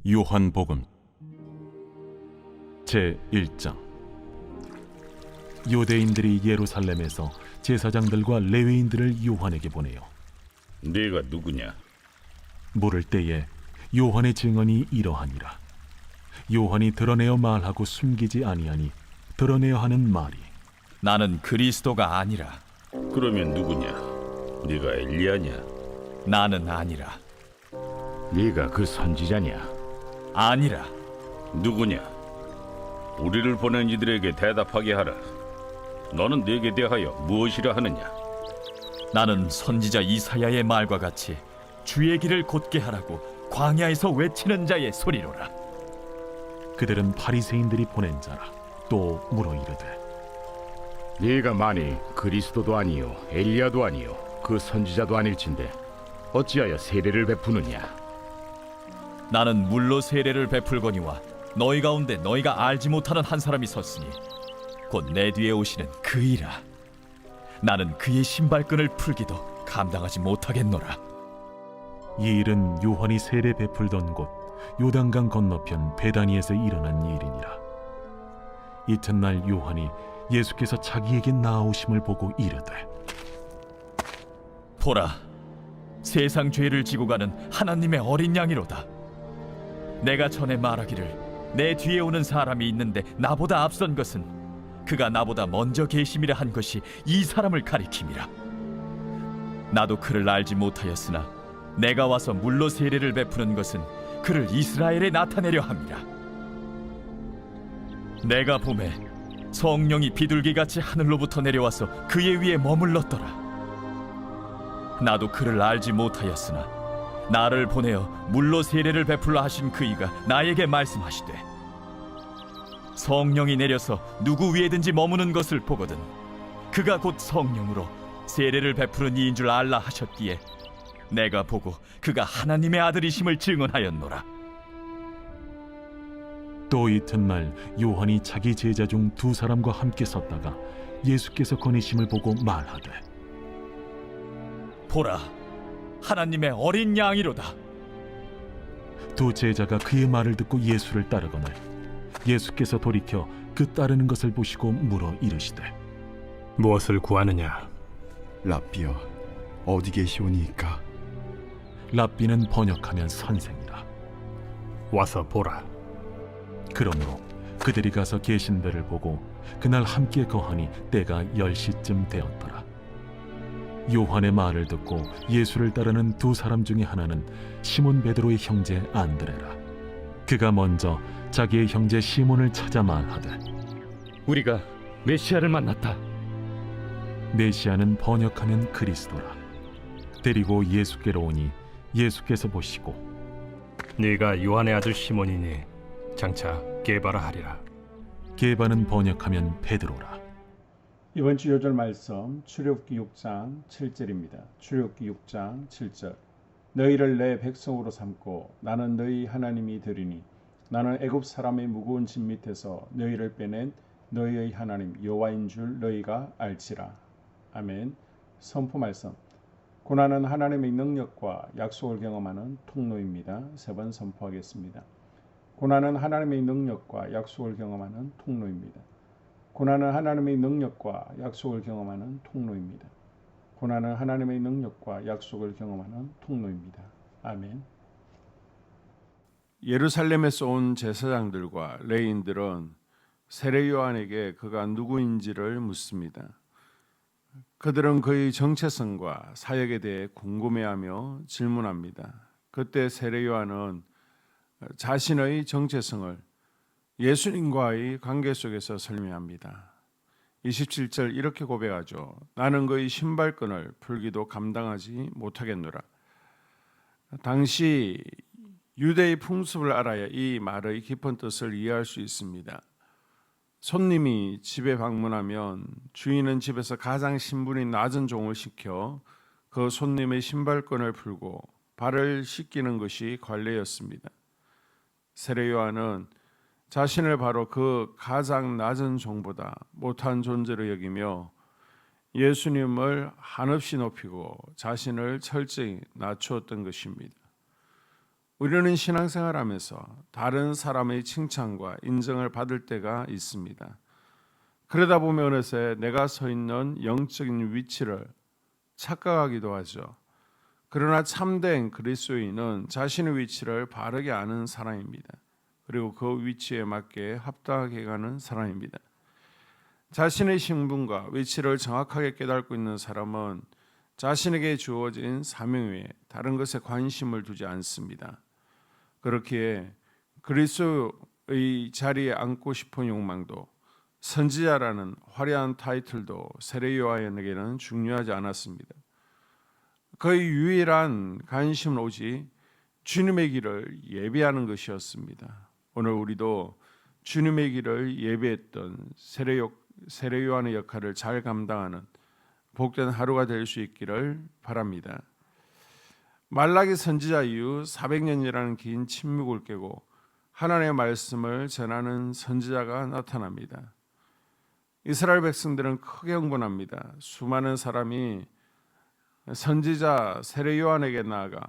요한복음 제1장. 유대인들이 예루살렘에서 제사장들과 레위인들을 요한에게 보내요. 네가 누구냐? 물을 때에 요한의 증언이 이러하니라. 요한이 드러내어 말하고 숨기지 아니하니 드러내어 하는 말이 나는 그리스도가 아니라. 그러면 누구냐? 네가 엘리야냐? 나는 아니라. 네가 그 선지자냐? 아니라. 누구냐? 우리를 보낸 이들에게 대답하게 하라. 너는 네게 대하여 무엇이라 하느냐? 나는 선지자 이사야의 말과 같이 주의 길을 곧게 하라고 광야에서 외치는 자의 소리로라. 그들은 바리새인들이 보낸 자라. 또 물어 이르되 네가 만일 그리스도도 아니요 엘리야도 아니요 그 선지자도 아닐진데 어찌하여 세례를 베푸느냐? 나는 물로 세례를 베풀거니와 너희 가운데 너희가 알지 못하는 한 사람이 섰으니 곧 내 뒤에 오시는 그이라. 나는 그의 신발끈을 풀기도 감당하지 못하겠노라. 이 일은 요한이 세례 베풀던 곳 요단강 건너편 베다니에서 일어난 일이니라. 이튿날 요한이 예수께서 자기에게 나아오심을 보고 이르되 보라, 세상 죄를 지고 가는 하나님의 어린 양이로다. 내가 전에 말하기를 내 뒤에 오는 사람이 있는데 나보다 앞선 것은 그가 나보다 먼저 계심이라 한 것이 이 사람을 가리킴이라. 나도 그를 알지 못하였으나 내가 와서 물로 세례를 베푸는 것은 그를 이스라엘에 나타내려 함이라. 내가 보매 성령이 비둘기같이 하늘로부터 내려와서 그의 위에 머물렀더라. 나도 그를 알지 못하였으나 나를 보내어 물로 세례를 베풀라 하신 그이가 나에게 말씀하시되 성령이 내려서 누구 위에든지 머무는 것을 보거든 그가 곧 성령으로 세례를 베푸는 이인 줄 알라 하셨기에 내가 보고 그가 하나님의 아들이심을 증언하였노라. 또 이튿날 요한이 자기 제자 중 두 사람과 함께 섰다가 예수께서 거니심을 보고 말하되 보라, 하나님의 어린 양이로다. 두 제자가 그의 말을 듣고 예수를 따르거늘 예수께서 돌이켜 그 따르는 것을 보시고 물어 이르시되 무엇을 구하느냐? 랍비여, 어디 계시오니이까? 랍비는 번역하면 선생이라. 와서 보라. 그러므로 그들이 가서 계신 데를 보고 그날 함께 거하니 때가 10시쯤 되었더라. 요한의 말을 듣고 예수를 따르는 두 사람 중에 하나는 시몬 베드로의 형제 안드레라. 그가 먼저 자기의 형제 시몬을 찾아 말하되 우리가 메시아를 만났다. 메시아는 번역하면 그리스도라. 데리고 예수께로 오니 예수께서 보시고 네가 요한의 아들 시몬이니 장차 게바라 하리라. 게바는 번역하면 베드로라. 이번 주 요절 말씀 출애굽기 6장 7절입니다. 출애굽기 6장 7절. 너희를 내 백성으로 삼고 나는 너희 하나님이 되리니 나는 애굽 사람의 무거운 짐 밑에서 너희를 빼낸 너희의 하나님 여호와인 줄 너희가 알지라. 아멘. 선포 말씀. 고난은 하나님의 능력과 약속을 경험하는 통로입니다. 세 번 선포하겠습니다. 고난은 하나님의 능력과 약속을 경험하는 통로입니다. 고난은 하나님의 능력과 약속을 경험하는 통로입니다. 고난은 하나님의 능력과 약속을 경험하는 통로입니다. 아멘. 예루살렘에서 온 제사장들과 레위인들은 세례 요한에게 그가 누구인지를 묻습니다. 그들은 그의 정체성과 사역에 대해 궁금해하며 질문합니다. 그때 세례 요한은 자신의 정체성을 예수님과의 관계 속에서 설명합니다. 27절 이렇게 고백하죠. 나는 그의 신발끈을 풀기도 감당하지 못하겠노라. 당시 유대의 풍습을 알아야 이 말의 깊은 뜻을 이해할 수 있습니다. 손님이 집에 방문하면 주인은 집에서 가장 신분이 낮은 종을 시켜 그 손님의 신발끈을 풀고 발을 씻기는 것이 관례였습니다. 세례 요한은 자신을 바로 그 가장 낮은 종보다 못한 존재로 여기며 예수님을 한없이 높이고 자신을 철저히 낮추었던 것입니다. 우리는 신앙생활하면서 다른 사람의 칭찬과 인정을 받을 때가 있습니다. 그러다 보면 어느새 내가 서 있는 영적인 위치를 착각하기도 하죠. 그러나 참된 그리스도인은 자신의 위치를 바르게 아는 사람입니다. 그리고 그 위치에 맞게 합당하게 가는 사람입니다. 자신의 신분과 위치를 정확하게 깨닫고 있는 사람은 자신에게 주어진 사명 외에 다른 것에 관심을 두지 않습니다. 그렇기에 그리스도의 자리에 앉고 싶은 욕망도 선지자라는 화려한 타이틀도 세례 요한에게는 중요하지 않았습니다. 그의 유일한 관심은 오직 주님의 길을 예배하는 것이었습니다. 오늘 우리도 주님의 길을 예배했던 세례 요한의 역할을 잘 감당하는 복된 하루가 될 수 있기를 바랍니다. 말라기 선지자 이후 400년이라는 긴 침묵을 깨고 하나님의 말씀을 전하는 선지자가 나타납니다. 이스라엘 백성들은 크게 흥분합니다. 수많은 사람이 선지자 세례 요한에게 나아가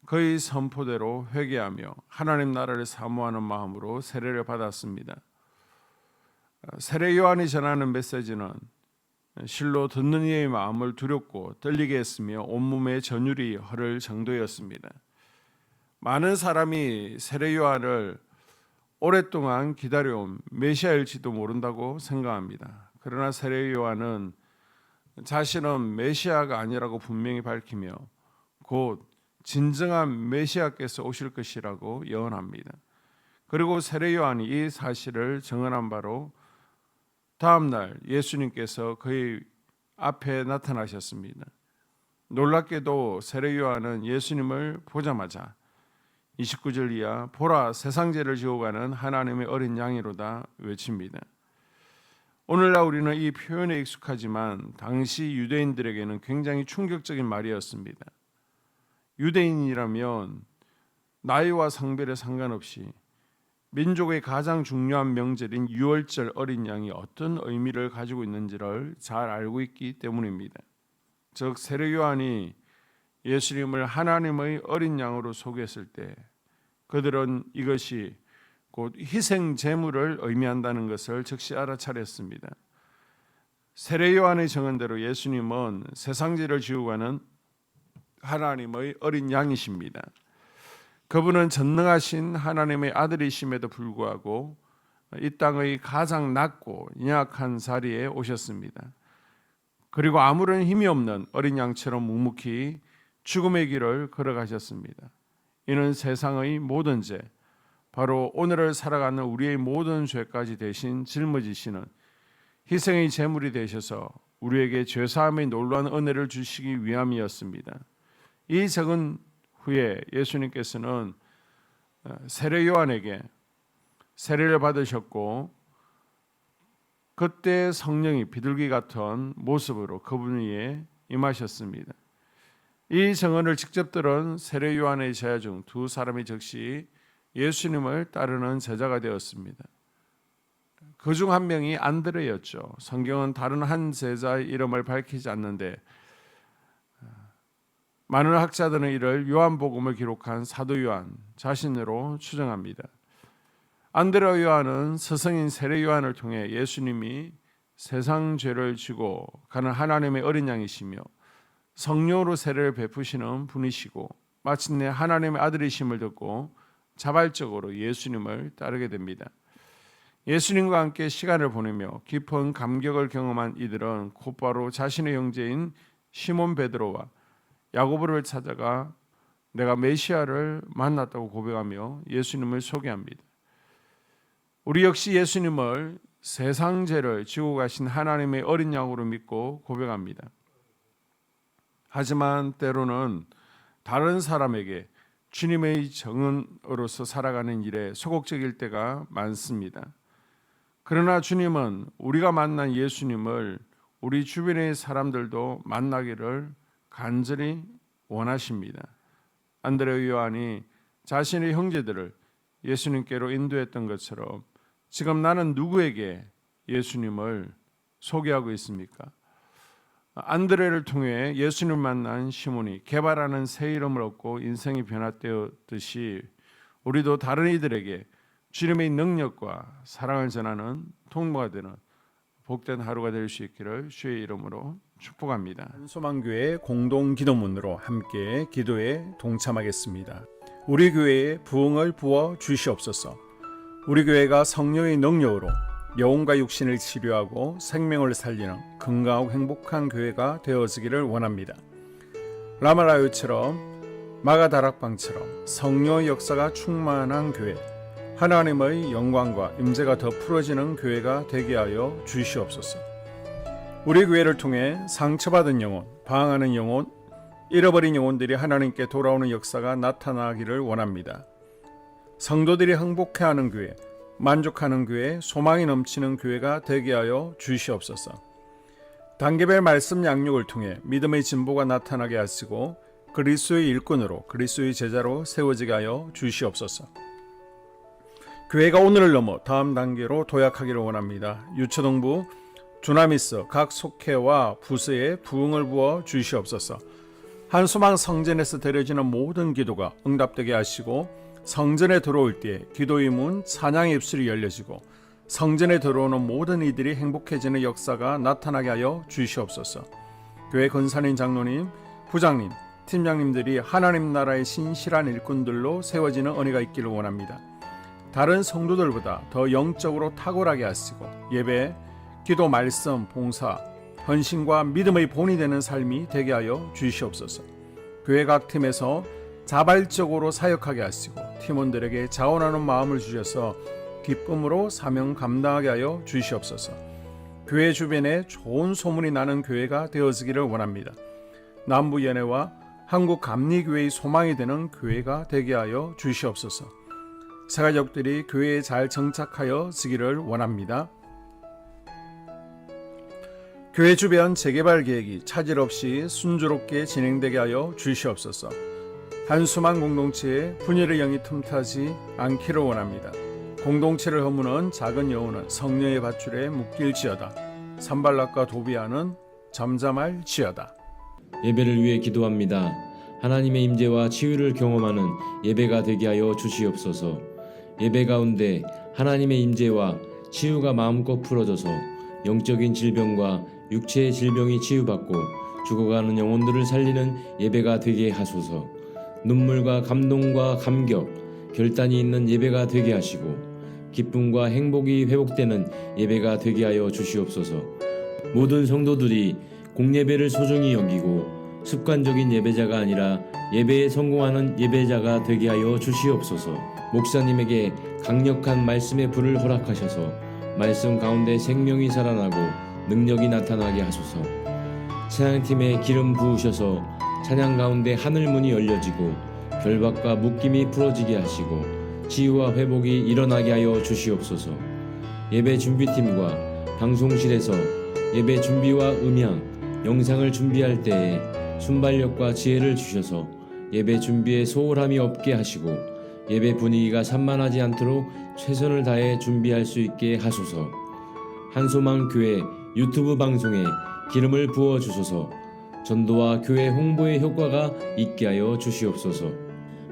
그의 선포대로 회개하며 하나님 나라를 사모하는 마음으로 세례를 받았습니다. 세례 요한이 전하는 메시지는 실로 듣는 이의 마음을 두렵고 떨리게 했으며 온몸에 전율이 흐를 정도였습니다. 많은 사람이 세례 요한을 오랫동안 기다려온 메시아일지도 모른다고 생각합니다. 그러나 세례 요한은 자신은 메시아가 아니라고 분명히 밝히며 곧 진정한 메시아께서 오실 것이라고 예언합니다. 그리고 세례 요한이 이 사실을 증언한 바로 다음 날 예수님께서 그의 앞에 나타나셨습니다. 놀랍게도 세례 요한은 예수님을 보자마자 29절 이하 보라 세상 죄를 지고 가는 하나님의 어린 양이로다 외칩니다. 오늘날 우리는 이 표현에 익숙하지만 당시 유대인들에게는 굉장히 충격적인 말이었습니다. 유대인이라면 나이와 성별에 상관없이 민족의 가장 중요한 명절인 유월절 어린 양이 어떤 의미를 가지고 있는지를 잘 알고 있기 때문입니다. 즉 세례 요한이 예수님을 하나님의 어린 양으로 소개했을 때 그들은 이것이 곧 희생 제물을 의미한다는 것을 즉시 알아차렸습니다. 세례 요한의 증언대로 예수님은 세상 죄를 지고 가는 하나님의 어린 양이십니다. 그분은 전능하신 하나님의 아들이심에도 불구하고 이 땅의 가장 낮고 연약한 자리에 오셨습니다. 그리고 아무런 힘이 없는 어린 양처럼 묵묵히 죽음의 길을 걸어가셨습니다. 이는 세상의 모든 죄, 바로 오늘을 살아가는 우리의 모든 죄까지 대신 짊어지시는 희생의 제물이 되셔서 우리에게 죄사함의 놀라운 은혜를 주시기 위함이었습니다. 이 적은 후에 예수님께서는 세례 요한에게 세례를 받으셨고 그때 성령이 비둘기 같은 모습으로 그분 위에 임하셨습니다. 이 증언을 직접 들은 세례 요한의 제자 중 두 사람이 즉시 예수님을 따르는 제자가 되었습니다. 그 중 한 명이 안드레였죠. 성경은 다른 한 제자의 이름을 밝히지 않는데 많은 학자들은 이를 요한복음을 기록한 사도 요한 자신으로 추정합니다. 안드레 요한은 스승인 세례 요한을 통해 예수님이 세상 죄를 지고 가는 하나님의 어린 양이시며 성령으로 세례를 베푸시는 분이시고 마침내 하나님의 아들이심을 듣고 자발적으로 예수님을 따르게 됩니다. 예수님과 함께 시간을 보내며 깊은 감격을 경험한 이들은 곧바로 자신의 형제인 시몬 베드로와 야고보를 찾아가 내가 메시아를 만났다고 고백하며 예수님을 소개합니다. 우리 역시 예수님을 세상 죄를 지고 가신 하나님의 어린 양으로 믿고 고백합니다. 하지만 때로는 다른 사람에게 주님의 증언으로서 살아가는 일에 소극적일 때가 많습니다. 그러나 주님은 우리가 만난 예수님을 우리 주변의 사람들도 만나기를 간절히 원하십니다. 안드레 요한이 자신의 형제들을 예수님께로 인도했던 것처럼 지금 나는 누구에게 예수님을 소개하고 있습니까? 안드레를 통해 예수님을 만난 시몬이 게바라는 새 이름을 얻고 인생이 변화되었듯이 우리도 다른 이들에게 주님의 능력과 사랑을 전하는 통로가 되는 복된 하루가 될 수 있기를 주의 이름으로 축복합니다. 소망교회 공동 기도문으로 함께 기도에 동참하겠습니다. 우리 교회에 부흥을 부어 주시옵소서. 우리 교회가 성령의 능력으로 영혼과 육신을 치료하고 생명을 살리는 건강하고 행복한 교회가 되어지기를 원합니다. 라마라요처럼 마가다락방처럼 성령의 역사가 충만한 교회, 하나님의 영광과 임재가 더 풀어지는 교회가 되게 하여 주시옵소서. 우리 교회를 통해 상처받은 영혼, 방황하는 영혼, 잃어버린 영혼들이 하나님께 돌아오는 역사가 나타나기를 원합니다. 성도들이 행복해하는 교회, 만족하는 교회, 소망이 넘치는 교회가 되게 하여 주시옵소서. 단계별 말씀 양육을 통해 믿음의 진보가 나타나게 하시고 그리스도의 일꾼으로 그리스도의 제자로 세워지게 하여 주시옵소서. 교회가 오늘을 넘어 다음 단계로 도약하기를 원합니다. 유초동부 주나미스 각 속회와 부서에 부흥을 부어 주시옵소서. 한소망 성전에서 드려지는 모든 기도가 응답되게 하시고 성전에 들어올 때 기도의 문, 찬양의 입술이 열려지고 성전에 들어오는 모든 이들이 행복해지는 역사가 나타나게 하여 주시옵소서. 교회 권사님, 장로님, 부장님, 팀장님들이 하나님 나라의 신실한 일꾼들로 세워지는 은혜가 있기를 원합니다. 다른 성도들보다 더 영적으로 탁월하게 하시고 예배, 기도, 말씀, 봉사, 헌신과 믿음의 본이 되는 삶이 되게 하여 주시옵소서. 교회 각 팀에서 자발적으로 사역하게 하시고 팀원들에게 자원하는 마음을 주셔서 기쁨으로 사명 감당하게 하여 주시옵소서. 교회 주변에 좋은 소문이 나는 교회가 되어지기를 원합니다. 남부연회와 한국감리교회의 소망이 되는 교회가 되게 하여 주시옵소서. 새가족들이 교회에 잘 정착하여 지기를 원합니다. 교회 주변 재개발 계획이 차질 없이 순조롭게 진행되게 하여 주시옵소서. 한수만 공동체에 분열의 영이 틈타지 않기를 원합니다. 공동체를 허무는 작은 여우는 성령의 밧줄에 묶일지어다. 산발락과 도비아는 잠잠할지어다. 예배를 위해 기도합니다. 하나님의 임재와 치유를 경험하는 예배가 되게 하여 주시옵소서. 예배 가운데 하나님의 임재와 치유가 마음껏 풀어져서 영적인 질병과 육체의 질병이 치유받고 죽어가는 영혼들을 살리는 예배가 되게 하소서. 눈물과 감동과 감격, 결단이 있는 예배가 되게 하시고 기쁨과 행복이 회복되는 예배가 되게 하여 주시옵소서. 모든 성도들이 공예배를 소중히 여기고 습관적인 예배자가 아니라 예배에 성공하는 예배자가 되게 하여 주시옵소서. 목사님에게 강력한 말씀의 불을 허락하셔서 말씀 가운데 생명이 살아나고 능력이 나타나게 하소서. 찬양팀에 기름 부으셔서 찬양 가운데 하늘문이 열려지고 결박과 묶임이 풀어지게 하시고 치유와 회복이 일어나게 하여 주시옵소서. 예배 준비팀과 방송실에서 예배 준비와 음향, 영상을 준비할 때에 순발력과 지혜를 주셔서 예배 준비에 소홀함이 없게 하시고 예배 분위기가 산만하지 않도록 최선을 다해 준비할 수 있게 하소서. 한소망 교회 유튜브 방송에 기름을 부어 주소서. 전도와 교회 홍보의 효과가 있게 하여 주시옵소서.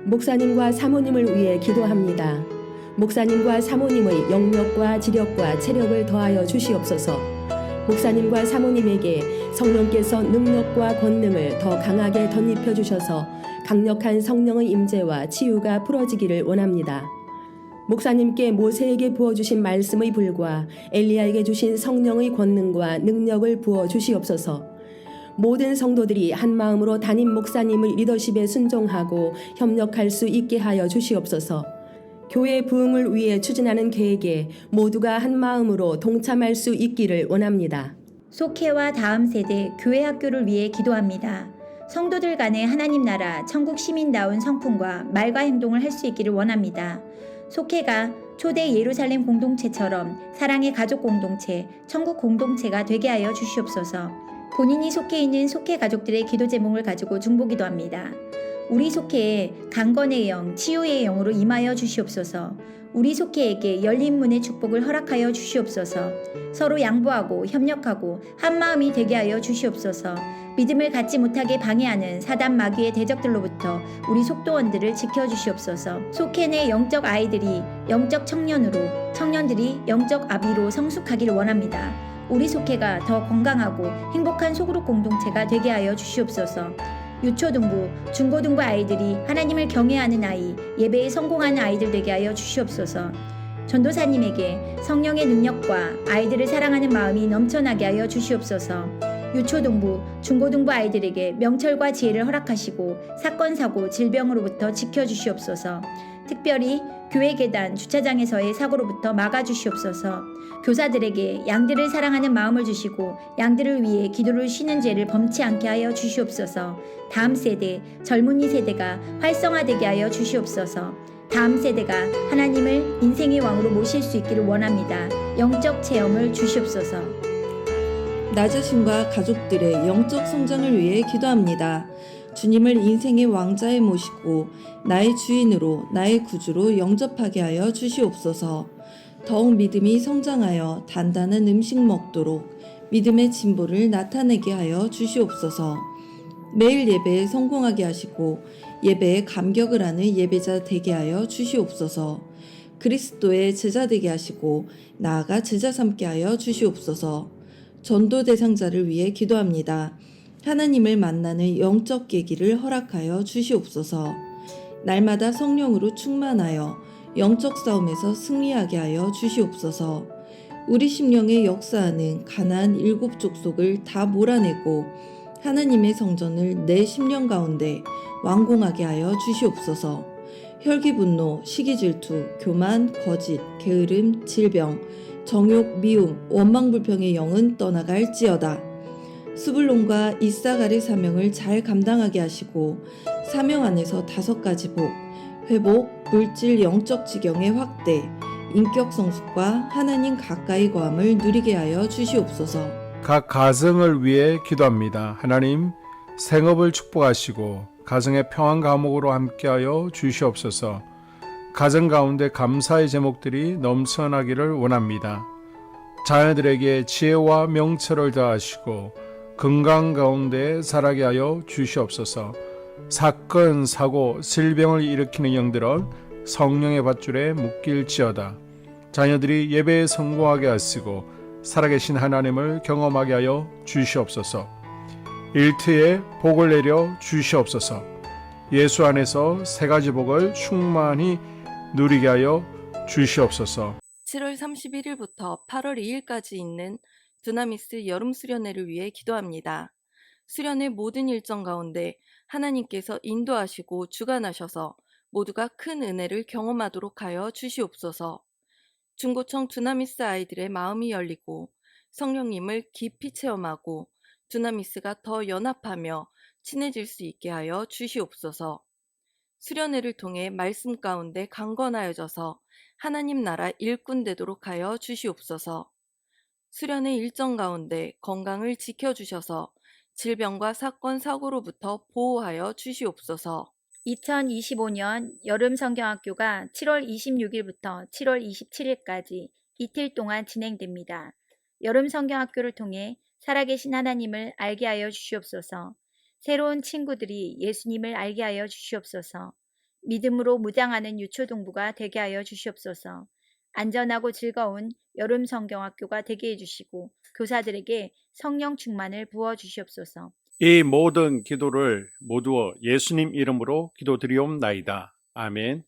목사님과 사모님을 위해 기도합니다. 목사님과 사모님의 영력과 지력과 체력을 더하여 주시옵소서. 목사님과 사모님에게 성령께서 능력과 권능을 더 강하게 덧입혀 주셔서 강력한 성령의 임재와 치유가 풀어지기를 원합니다. 목사님께 모세에게 부어주신 말씀의 불과 엘리야에게 주신 성령의 권능과 능력을 부어 주시옵소서. 모든 성도들이 한 마음으로 담임 목사님의 리더십에 순종하고 협력할 수 있게 하여 주시옵소서. 교회 부흥을 위해 추진하는 계획에 모두가 한 마음으로 동참할 수 있기를 원합니다. 속회와 다음 세대 교회 학교를 위해 기도합니다. 성도들 간의 하나님 나라 천국 시민다운 성품과 말과 행동을 할 수 있기를 원합니다. 속회가 초대 예루살렘 공동체처럼 사랑의 가족 공동체, 천국 공동체가 되게 하여 주시옵소서. 본인이 속해 있는 속회 가족들의 기도 제목을 가지고 중보기도합니다. 우리 속회에 강건의 영, 치유의 영으로 임하여 주시옵소서. 우리 속회에게 열린 문의 축복을 허락하여 주시옵소서. 서로 양보하고 협력하고 한 마음이 되게 하여 주시옵소서. 믿음을 갖지 못하게 방해하는 사단 마귀의 대적들로부터 우리 속도원들을 지켜주시옵소서. 속회 내 영적 아이들이 영적 청년으로, 청년들이 영적 아비로 성숙하기를 원합니다. 우리 속회가 더 건강하고 행복한 소그룹 공동체가 되게 하여 주시옵소서. 유초등부, 중고등부 아이들이 하나님을 경외하는 아이, 예배에 성공하는 아이들 되게 하여 주시옵소서. 전도사님에게 성령의 능력과 아이들을 사랑하는 마음이 넘쳐나게 하여 주시옵소서. 유초등부, 중고등부 아이들에게 명철과 지혜를 허락하시고 사건, 사고, 질병으로부터 지켜주시옵소서. 특별히 교회 계단, 주차장에서의 사고로부터 막아주시옵소서. 교사들에게 양들을 사랑하는 마음을 주시고 양들을 위해 기도를 쉬는 죄를 범치 않게 하여 주시옵소서. 다음 세대, 젊은이 세대가 활성화되게 하여 주시옵소서. 다음 세대가 하나님을 인생의 왕으로 모실 수 있기를 원합니다. 영적 체험을 주시옵소서. 나 자신과 가족들의 영적 성장을 위해 기도합니다. 주님을 인생의 왕자에 모시고 나의 주인으로 나의 구주로 영접하게 하여 주시옵소서. 더욱 믿음이 성장하여 단단한 음식 먹도록 믿음의 진보를 나타내게 하여 주시옵소서. 매일 예배에 성공하게 하시고 예배에 감격을 하는 예배자 되게 하여 주시옵소서. 그리스도의 제자 되게 하시고 나아가 제자 삼게 하여 주시옵소서. 전도 대상자를 위해 기도합니다. 하나님을 만나는 영적 계기를 허락하여 주시옵소서. 날마다 성령으로 충만하여 영적 싸움에서 승리하게 하여 주시옵소서. 우리 심령에 역사하는 가나안 7 족속을 다 몰아내고 하나님의 성전을 내 심령 가운데 완공하게 하여 주시옵소서. 혈기 분노, 시기 질투, 교만, 거짓, 게으름, 질병, 정욕, 미움, 원망 불평의 영은 떠나갈지어다. 스불론과 이사갈의 사명을 잘 감당하게 하시고 사명 안에서 5가지 복, 회복, 물질 영적 지경의 확대, 인격 성숙과 하나님 가까이 거함을 누리게 하여 주시옵소서. 각 가정을 위해 기도합니다. 하나님, 생업을 축복하시고 가정의 평안 감옥으로 함께하여 주시옵소서. 가정 가운데 감사의 제목들이 넘쳐나기를 원합니다. 자녀들에게 지혜와 명철을 더하시고 건강 가운데 자라게 하여 주시옵소서. 사건, 사고, 질병을 일으키는 영들은 성령의 밧줄에 묶일지어다. 자녀들이 예배에 성공하게 하시고 살아계신 하나님을 경험하게 하여 주시옵소서. 일터에 복을 내려 주시옵소서. 예수 안에서 3가지 복을 충만히 누리게 하여 주시옵소서. 7월 31일부터 8월 2일까지 있는 두나미스 여름 수련회를 위해 기도합니다. 수련회 모든 일정 가운데 하나님께서 인도하시고 주관하셔서 모두가 큰 은혜를 경험하도록 하여 주시옵소서. 중고청 두나미스 아이들의 마음이 열리고 성령님을 깊이 체험하고 두나미스가 더 연합하며 친해질 수 있게 하여 주시옵소서. 수련회를 통해 말씀 가운데 강건하여져서 하나님 나라 일꾼 되도록 하여 주시옵소서. 수련회 일정 가운데 건강을 지켜주셔서 질병과 사건, 사고로부터 보호하여 주시옵소서. 2025년 여름 성경학교가 7월 26일부터 7월 27일까지 이틀 동안 진행됩니다. 여름 성경학교를 통해 살아계신 하나님을 알게 하여 주시옵소서. 새로운 친구들이 예수님을 알게 하여 주시옵소서. 믿음으로 무장하는 유초동부가 되게 하여 주시옵소서. 안전하고 즐거운 여름 성경학교가 되게 해주시고 교사들에게 성령 충만을 부어 주시옵소서. 이 모든 기도를 모두 예수님 이름으로 기도드리옵나이다. 아멘.